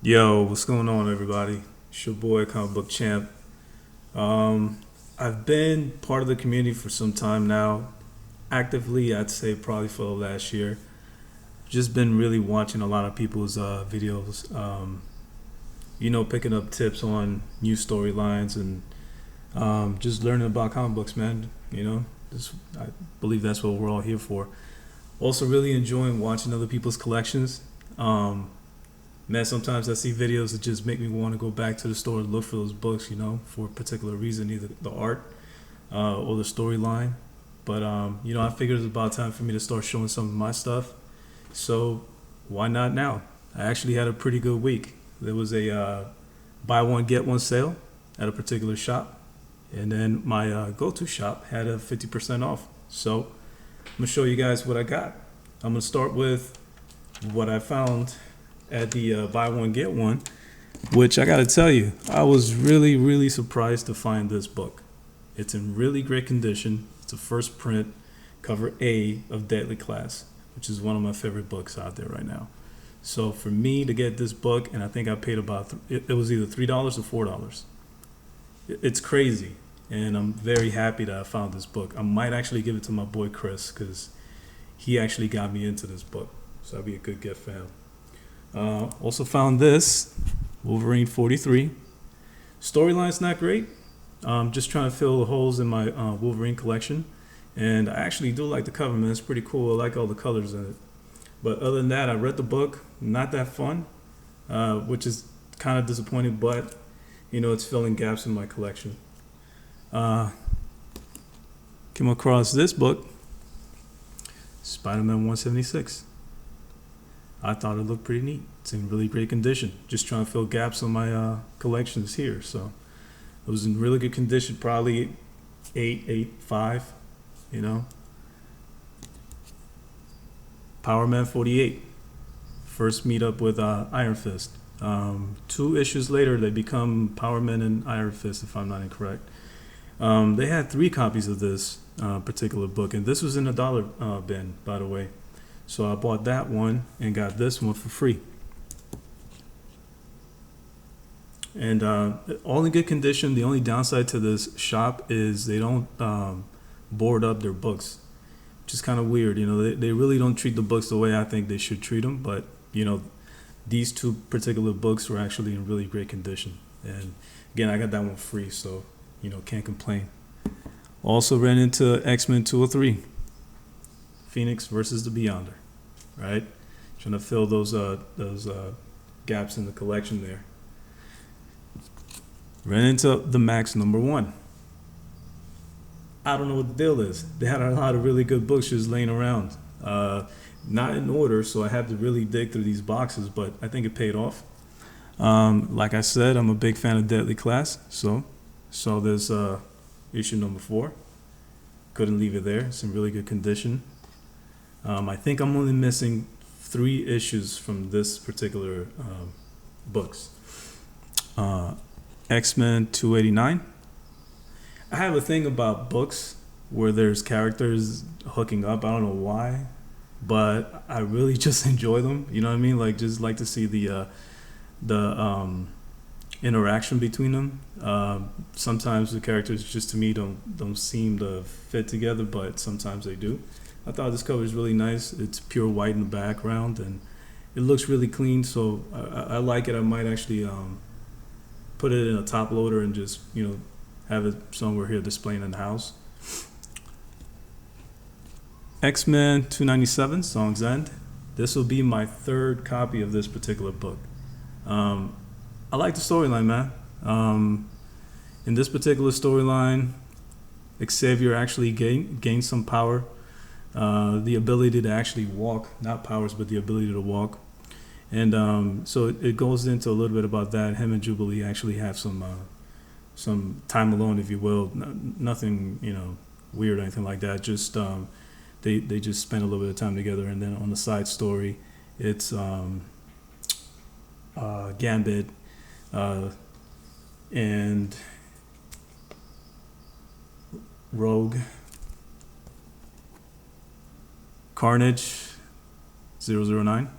Yo, what's going on, everybody? It's your boy, Comic Book Champ. I've been part of the community for some time now. Actively, I'd say probably for the last year. Just been really watching a lot of people's videos. Picking up tips on new storylines and just learning about comic books, man. I believe that's what we're all here for. Also, really enjoying watching other people's collections. Um, Man, sometimes I see videos that just make me want to go back to the store and look for those books, for a particular reason, either the art or the storyline. But, I figured it's about time for me to start showing some of my stuff. So, why not now? I actually had a pretty good week. There was a buy one, get one sale at a particular shop. And then my go to shop had a 50% off. So, I'm going to show you guys what I got. I'm going to start with what I found at the buy one get one, which I gotta tell you, I was really surprised to find this book. It's in really great condition. It's a first print, cover A of Deadly Class, which is one of my favorite books out there right now. So for me to get this book, and I think I paid about it was either $3 or $4. It's crazy, and I'm very happy that I found this book. I might actually give it to my boy Chris because he actually got me into this book, so that'd be a good gift for him. Also found this Wolverine 43. Storyline's not great. Just trying to fill the holes in my Wolverine collection, and I actually do like the cover, man. It's pretty cool. I like all the colors in it. But other than that, I read the book. Not that fun, which is kind of disappointing. But it's filling gaps in my collection. Uh, Came across this book, Spider-Man 176. I thought it looked pretty neat. It's in really great condition. Just trying to fill gaps on my collections here. So it was in really good condition, probably 8.5, you know. Power Man 48. First meet up with Iron Fist. Two issues later, they become Power Man and Iron Fist, if I'm not incorrect. They had 3 copies of this particular book, and this was in a dollar bin, by the way. So I bought that one and got this one for free. And all in good condition. The only downside to this shop is they don't board up their books, which is kind of weird. They really don't treat the books the way I think they should treat them. But, these 2 particular books were actually in really great condition. And again, I got that one free, so, can't complain. Also ran into X-Men 203, Phoenix versus the Beyonder. Right, trying to fill those gaps in the collection there. Ran into the Max #1. I don't know what the deal is. They had a lot of really good books just laying around, not in order, so I had to really dig through these boxes. But I think it paid off. Like I said, I'm a big fan of Deadly Class, so saw this issue #4. Couldn't leave it there. It's in really good condition. I think I'm only missing 3 issues from this particular books. X-Men 289. I have a thing about books where there's characters hooking up. I don't know why, but I really just enjoy them. You know what I mean? Like, just like to see the interaction between them. Sometimes the characters just to me don't seem to fit together, but sometimes they do. I thought this cover is really nice. It's pure white in the background, and it looks really clean. So I like it. I might actually put it in a top loader and just have it somewhere here displaying in the house. X-Men 297, Song's End. This will be my 3rd copy of this particular book. I like the storyline, man. In this particular storyline, Xavier actually gained some power. The ability to actually walk, not powers, but the ability to walk. And so it goes into a little bit about that. Him and Jubilee actually have some time alone, if you will. Nothing, weird or anything like that. Just they just spend a little bit of time together. And then on the side story, it's Gambit and Rogue, Carnage 009.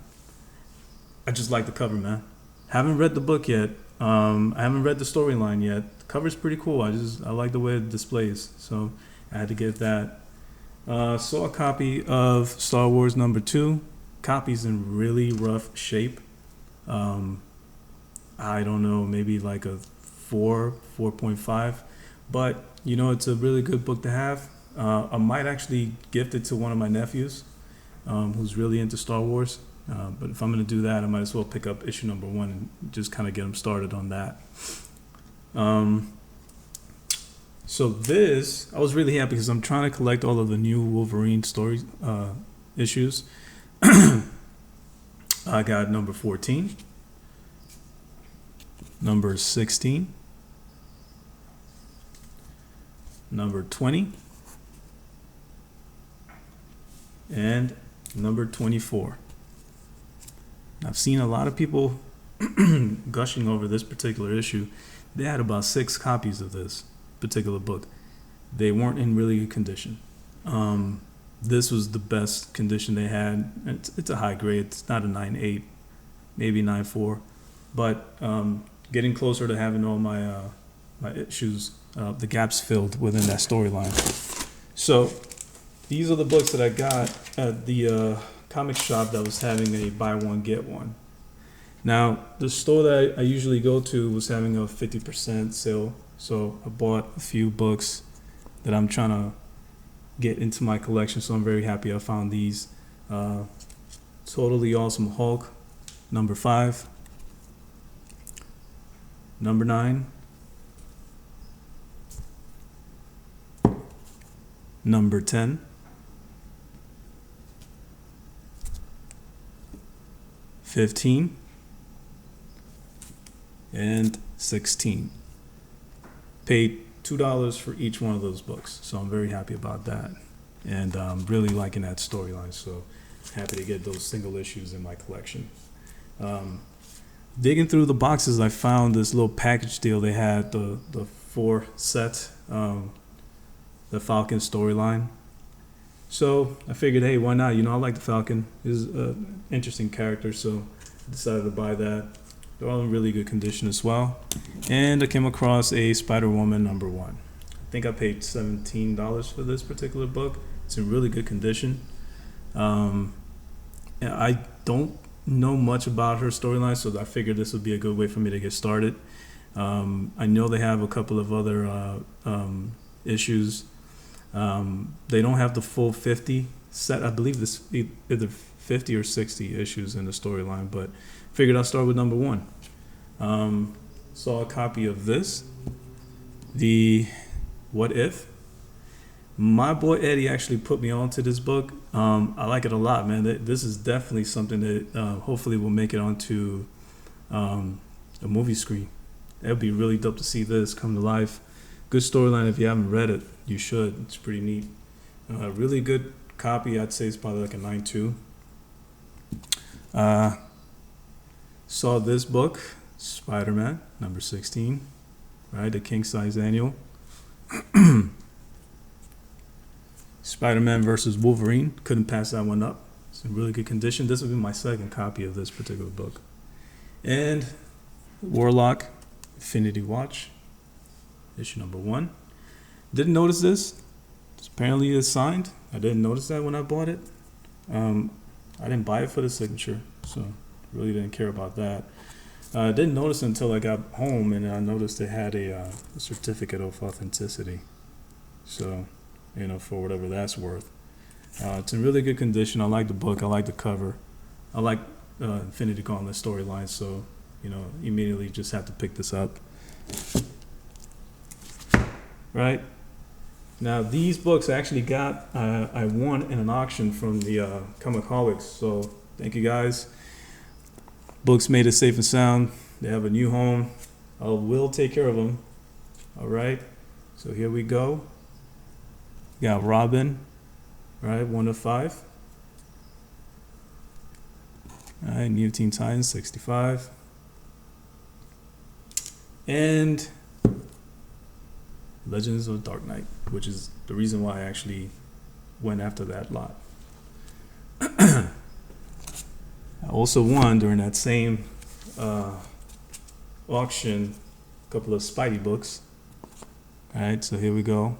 I just like the cover, man. Haven't read the book yet. I haven't read the storyline yet. The cover's pretty cool. I like the way it displays, so I had to get that. Saw a copy of Star Wars #2. Copy's in really rough shape. I don't know, maybe like a 4.5, but it's a really good book to have. I might actually gift it to one of my nephews, who's really into Star Wars. But if I'm going to do that, I might as well pick up issue #1 and just kind of get him started on that. So this, I was really happy because I'm trying to collect all of the new Wolverine story issues. I got number 14, number 16, number 20, and number 24. I've seen a lot of people gushing over this particular issue. They had about 6 copies of this particular book. They weren't in really good condition. This was the best condition they had. It's a high grade. It's not a 9.8, maybe 9.4, but getting closer to having all my my issues, the gaps filled within that storyline. So these are the books that I got at the comic shop that was having a buy one get one. Now the store that I usually go to was having a 50% sale, so I bought a few books that I'm trying to get into my collection. So I'm very happy I found these. Totally Awesome Hulk number 5, number 9, number 10, $15 and $16. Paid $2 for each one of those books, so I'm very happy about that, and really liking that storyline. So happy to get those single issues in my collection. Digging through the boxes, I found this little package deal. They had the 4 set, the Falcon storyline. So I figured, hey, why not? I like the Falcon. He's an interesting character, so I decided to buy that. They're all in really good condition as well. And I came across a Spider-Woman number 1. I think I paid $17 for this particular book. It's in really good condition. And I don't know much about her storyline, so I figured this would be a good way for me to get started. I know they have a couple of other issues. They don't have the full 50 set. I believe this either 50 or 60 issues in the storyline, but figured I'll start with number 1. Saw a copy of this, the What If. My boy Eddie actually put me onto this book. I like it a lot, man. This is definitely something that hopefully will make it onto a movie screen. It'd be really dope to see this come to life. Good storyline. If you haven't read it, you should. It's pretty neat. Really good copy. I'd say it's probably like a 9.2. Saw this book, Spider-Man number 16, right? The king size annual. Spider-Man versus Wolverine. Couldn't pass that one up. It's in really good condition. This will be my second copy of this particular book. And WARLOCK Infinity Watch, issue number 1. Didn't notice this. Apparently it's signed. I didn't notice that when I bought it. I didn't buy it for the signature, so really didn't care about that. I didn't notice it until I got home, and I noticed it had a certificate of authenticity. So, for whatever that's worth. It's in really good condition. I like the book. I like the cover. I like Infinity Gauntlet storyline, so, immediately just had to pick this up. Right? Now, these books I actually got, I won in an auction from the Comicaholics, so thank you guys. Books made it safe and sound. They have a new home. I will take care of them. All right? So here we go. Got Robin, right? 1 of 5. All right, New Teen Titans, 65. And Legends of Dark Knight, which is the reason why I actually went after that lot. I also won during that same auction a couple of Spidey books. All right, so here we go.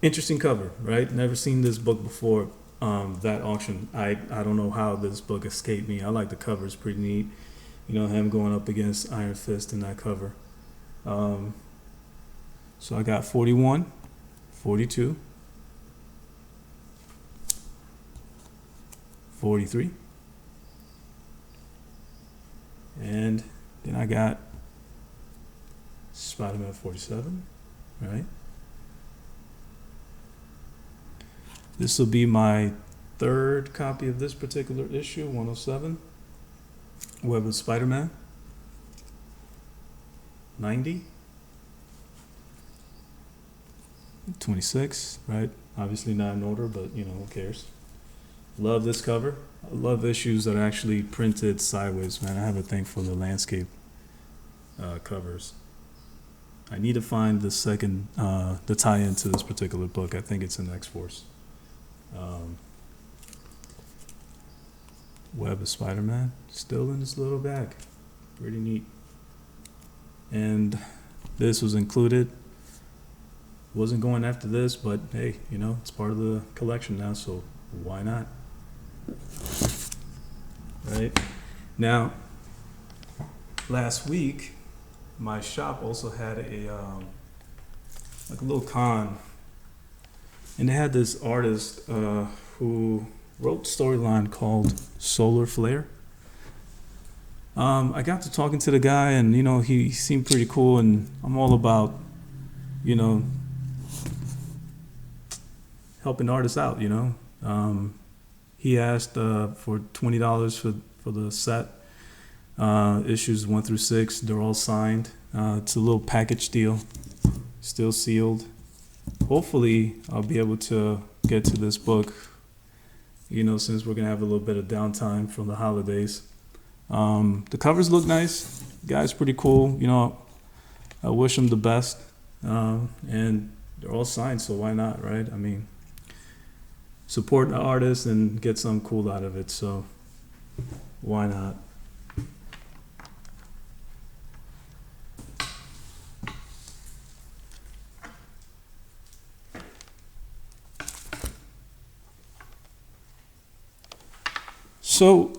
Interesting cover, right? Never seen this book before. That auction, I don't know how this book escaped me. I like the cover; it's pretty neat. You know, him going up against Iron Fist in that cover. So I got 41, 42, 43, and then I got Spider-Man 47, right? This will be my third copy of this particular issue, 107. Web of Spider-Man. 90. 26, right? Obviously not in order, but you know, who cares? Love this cover. I love issues that are actually printed sideways, man. I have a thing for the landscape covers. I need to find the second, the tie-in to this particular book. I think it's in X-Force. Web of Spider-Man, still in this little bag. Pretty neat. And this was included. Wasn't going after this, but hey, you know, it's part of the collection now, so why not? Right? Now, last week, my shop also had a like a little con, and they had this artist who wrote a storyline called Solar Flare. I got to talking to the guy, and you know, he seemed pretty cool, and I'm all about, you know, helping artists out, you know. He asked for $20 for the set. Issues 1 through 6, they're all signed. It's a little package deal, still sealed. Hopefully, I'll be able to get to this book, you know, since we're gonna have a little bit of downtime from the holidays. The covers look nice. The guy's pretty cool. You know, I wish him the best. And they're all signed, so why not, right? I mean, support the artist and get something cool out of it, so why not? So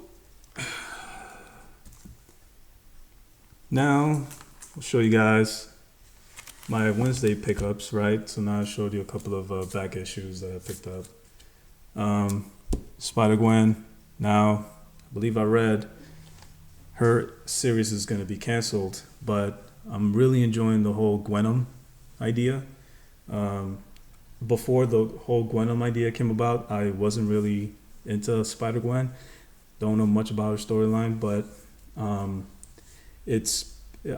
now I'll show you guys my Wednesday pickups, right? So now I showed you a couple of back issues that I picked up. Spider-Gwen, now I believe I read her series is going to be canceled, but I'm really enjoying the whole Gwenom idea. Before the whole Gwenom idea came about, I wasn't really into Spider-Gwen. Don't know much about her storyline, but I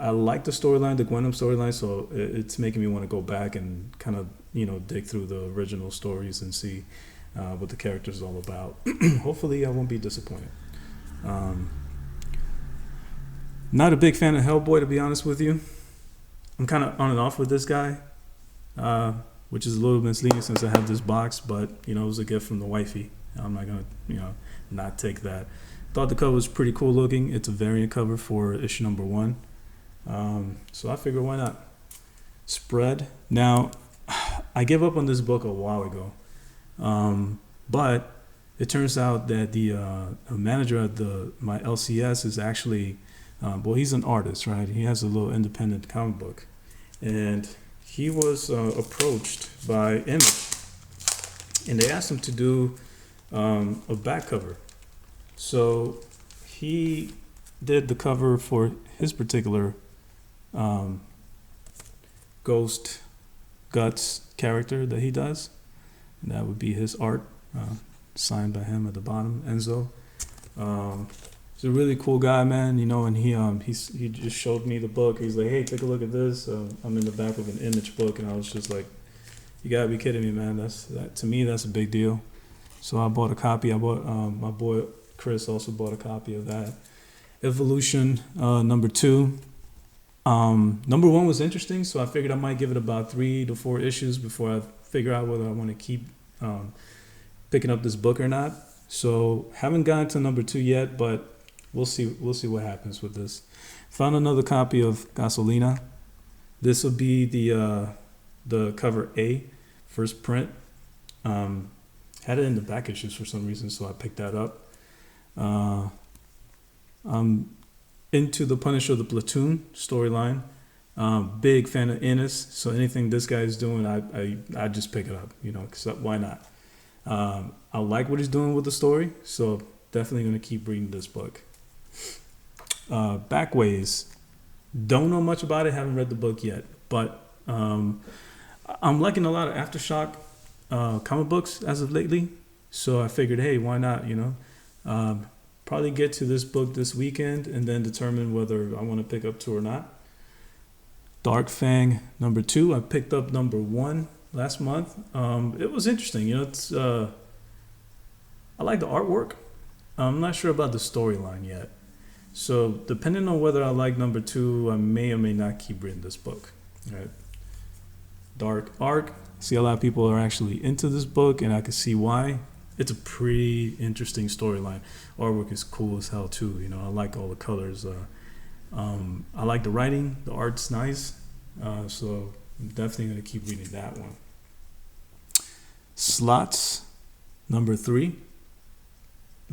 like the storyline, the Gwenom storyline, so it's making me want to go back and kind of, you know, dig through the original stories and see what the character is all about. Hopefully I won't be disappointed. Not a big fan of Hellboy, to be honest with you. I'm kind of on and off with this guy, which is a little misleading since I have this box, but you know, it was a gift from the wifey. I'm not gonna, you know, not take that. Thought the cover was pretty cool looking. It's a variant cover for issue number 1. So I figured, why not? Spread. Now, I gave up on this book a while ago, but it turns out that the manager at my LCS is actually, well, he's an artist, right? He has a little independent comic book, and he was approached by Image, and they asked him to do a back cover. So he did the cover for his particular Ghost Guts character that he does, and that would be his art, signed by him at the bottom, Enzo. He's a really cool guy, man, you know, and he just showed me the book. He's like, hey, take a look at this. I'm in the back of an Image book, and I was just like, you gotta be kidding me, man. To me, that's a big deal. So I bought a copy. My boy Chris also bought a copy of that. Evolution number 2. Number 1 was interesting, so I figured I might give it about 3 to 4 issues before I figure out whether I want to keep picking up this book or not. So haven't gotten to number 2 yet, but we'll see what happens with this. Found another copy of Gasolina. This will be the cover A, first print. Had it in the back issues for some reason, so I picked that up. I'm into the Punisher the Platoon storyline. Big fan of Ennis, so anything this guy is doing, I just pick it up, cause why not? I like what he's doing with the story, so definitely gonna keep reading this book. Backways, don't know much about it, haven't read the book yet, but I'm liking a lot of Aftershock comic books as of lately, so I figured, hey, why not? Probably get to this book this weekend and then determine whether I want to pick up 2 or not. Dark Fang number 2. I picked up number 1 last month. It was interesting. It's I like the artwork. I'm not sure about the storyline yet. So depending on whether I like number 2, I may or may not keep reading this book. All right. Dark Arc. See, a lot of people are actually into this book, and I can see why. It's a pretty interesting storyline. Artwork is cool as hell too. I like all the colors. I like the writing. The art's nice. So I'm definitely going to keep reading that one. Slots, number 3.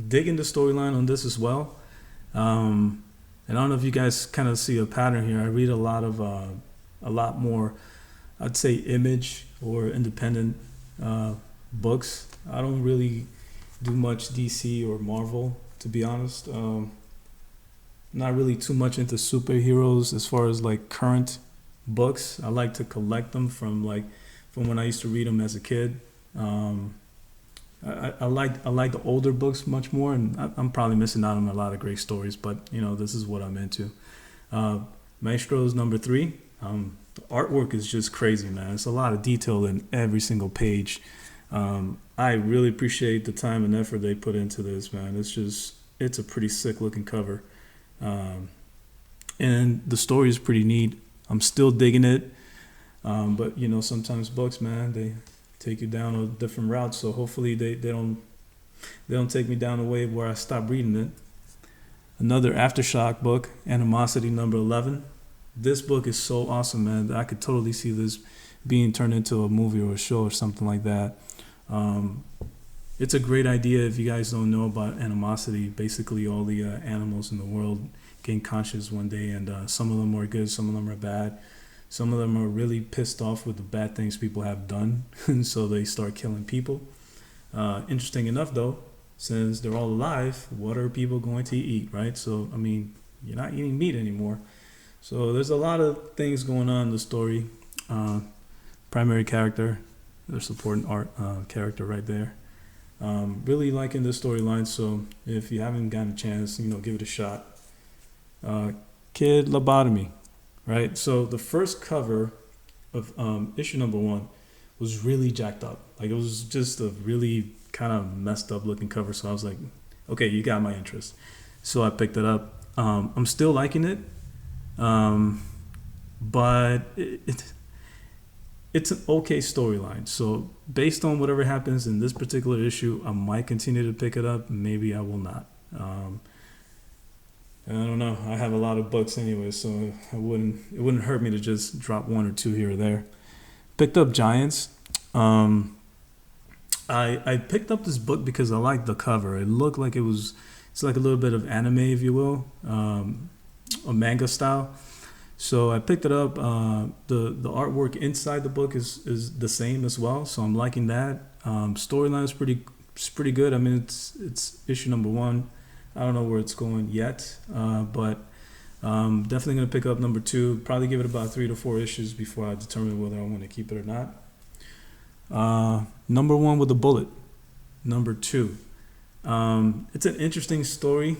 Digging the storyline on this as well. And I don't know if you guys kind of see a pattern here. I read a lot more, I'd say, image or independent books. I don't really do much DC or Marvel, to be honest. Not really too much into superheroes as far as like current books. I like to collect them from when I used to read them as a kid. I like the older books much more, and I'm probably missing out on a lot of great stories, but this is what I'm into. Maestro's number 3. The artwork is just crazy, man. It's a lot of detail in every single page. I really appreciate the time and effort they put into this, man. It's a pretty sick looking cover. And the story is pretty neat. I'm still digging it. But sometimes books, man, they take you down a different route. So hopefully they don't take me down a way where I stop reading it. Another Aftershock book, Animosity number 11. This book is so awesome, man. I could totally see this being turned into a movie or a show or something like that. It's a great idea. If you guys don't know about Animosity, basically all the animals in the world gain conscious one day, and some of them are good, some of them are bad. Some of them are really pissed off with the bad things people have done, and so they start killing people. Interesting enough, though, since they're all alive, what are people going to eat, right? So, you're not eating meat anymore. So there's a lot of things going on in the story. Primary character, their supporting art character right there. Really liking this storyline, so if you haven't gotten a chance, give it a shot. Kid Lobotomy, right? So the first cover of issue number 1 was really jacked up. Like, it was just a really kind of messed up looking cover, so I was like, okay, you got my interest. So I picked it up. I'm still liking it, but it's an okay storyline. So based on whatever happens in this particular issue, I might continue to pick it up. Maybe I will not. I don't know. I have a lot of books anyway, so it wouldn't hurt me to just drop 1 or 2 here or there. Picked up Giants. I picked up this book because I liked the cover. It looked like it's like a little bit of anime, if you will, a manga style. So I picked it up. The artwork inside the book is the same as well, so I'm liking that. Storyline is pretty good. It's issue number 1. I don't know where it's going yet, but definitely going to pick up number 2. Probably give it about 3 to 4 issues before I determine whether I want to keep it or not. Number 1 with a bullet. Number 2. It's an interesting story.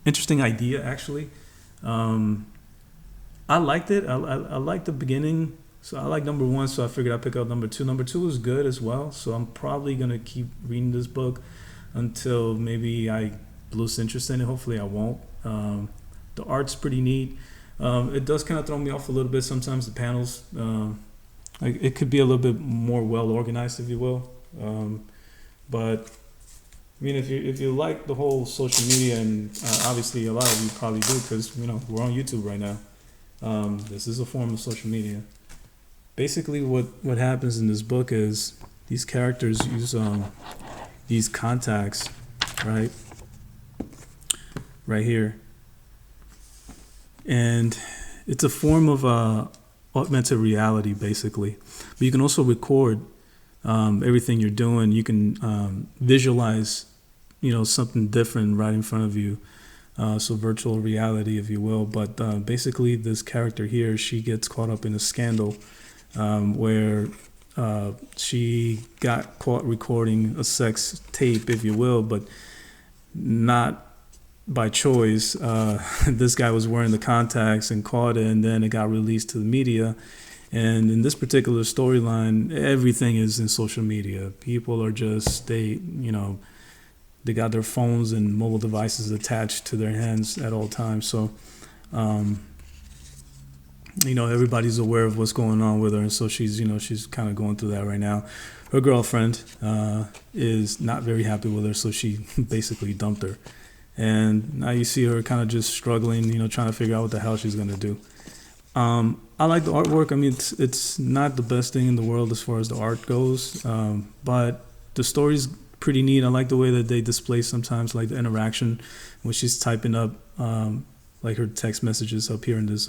Interesting idea, actually. I liked it. I liked the beginning. So I like number 1, so I figured I'd pick up number 2. Number 2 was good as well, so I'm probably going to keep reading this book until maybe I lose interest in it. Hopefully I won't. The art's pretty neat. It does kind of throw me off a little bit sometimes, the panels. It could be a little bit more well organized, if you will. But I mean, if you like the whole social media, and obviously a lot of you probably do, because we're on YouTube right now. This is a form of social media. Basically, what happens in this book is these characters use these contacts, right here, and it's a form of augmented reality, basically. But you can also record everything you're doing. You can visualize, something different right in front of you. So virtual reality, if you will. But basically, this character here, she gets caught up in a scandal where she got caught recording a sex tape, if you will, but not by choice. This guy was wearing the contacts and caught it, and then it got released to the media. And in this particular storyline, everything is in social media. People are just, they got their phones and mobile devices attached to their hands at all times. So, everybody's aware of what's going on with her. And so she's kind of going through that right now. Her girlfriend is not very happy with her, so she basically dumped her. And now you see her kind of just struggling, trying to figure out what the hell she's going to do. I like the artwork. I mean, it's not the best thing in the world as far as the art goes, but the story's pretty neat. I like the way that they display sometimes, like the interaction when she's typing up like her text messages up here in this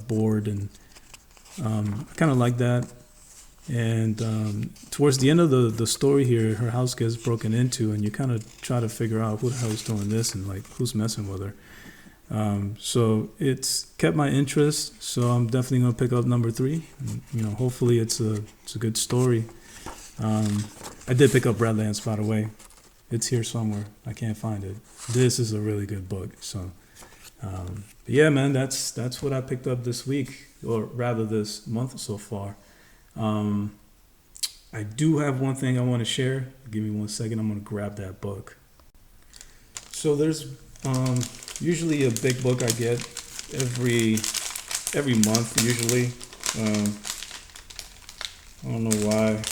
board, and I kind of like that. And towards the end of the story here, her house gets broken into, and you kind of try to figure out who the hell is doing this and like who's messing with her. So it's kept my interest. So I'm definitely gonna pick up number 3. And, hopefully it's a good story. I did pick up Redlands, by the way. It's here somewhere. I can't find it. This is a really good book. So, but yeah, man, that's what I picked up this week, or rather this month so far. I do have one thing I want to share. Give me 1 second. I'm going to grab that book. So there's usually a big book I get every month, usually. I don't know why.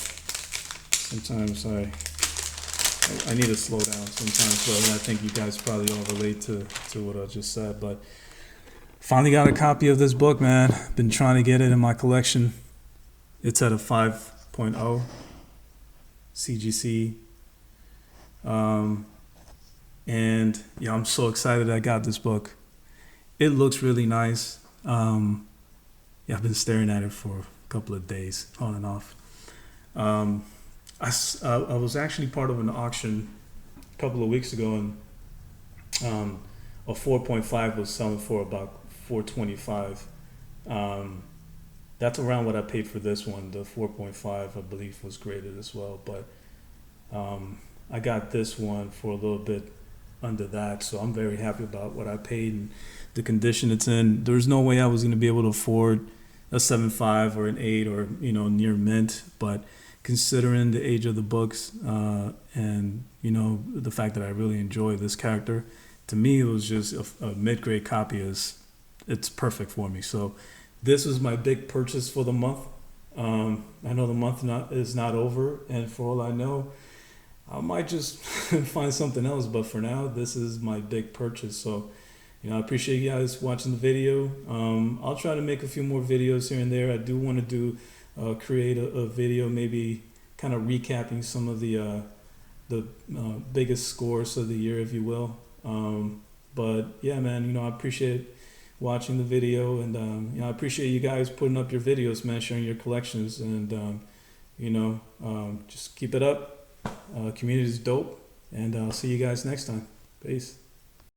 Sometimes I need to slow down sometimes, but I think you guys probably all relate to what I just said. But finally got a copy of this book, man. Been trying to get it in my collection. It's at a 5.0 CGC. And yeah, I'm so excited I got this book. It looks really nice. Yeah, I've been staring at it for a couple of days, on and off. I was actually part of an auction a couple of weeks ago, and a 4.5 was selling for about $425. That's around what I paid for this one. The 4.5, I believe, was graded as well, but I got this one for a little bit under that, so I'm very happy about what I paid and the condition it's in. There's no way I was going to be able to afford a 7.5 or an 8 or near mint, but considering the age of the books and the fact that I really enjoy this character, to me it was just a mid-grade copy. It's perfect for me. So this was my big purchase for the month. I know the month is not over, and for all I know, I might just find something else, but for now, this is my big purchase. So, I appreciate you guys watching the video. I'll try to make a few more videos here and there. I do want to create a video, maybe kind of recapping some of the biggest scores of the year, if you will. But yeah, man, I appreciate watching the video, and I appreciate you guys putting up your videos, man, sharing your collections, and just keep it up. Community is dope, and I'll see you guys next time. Peace.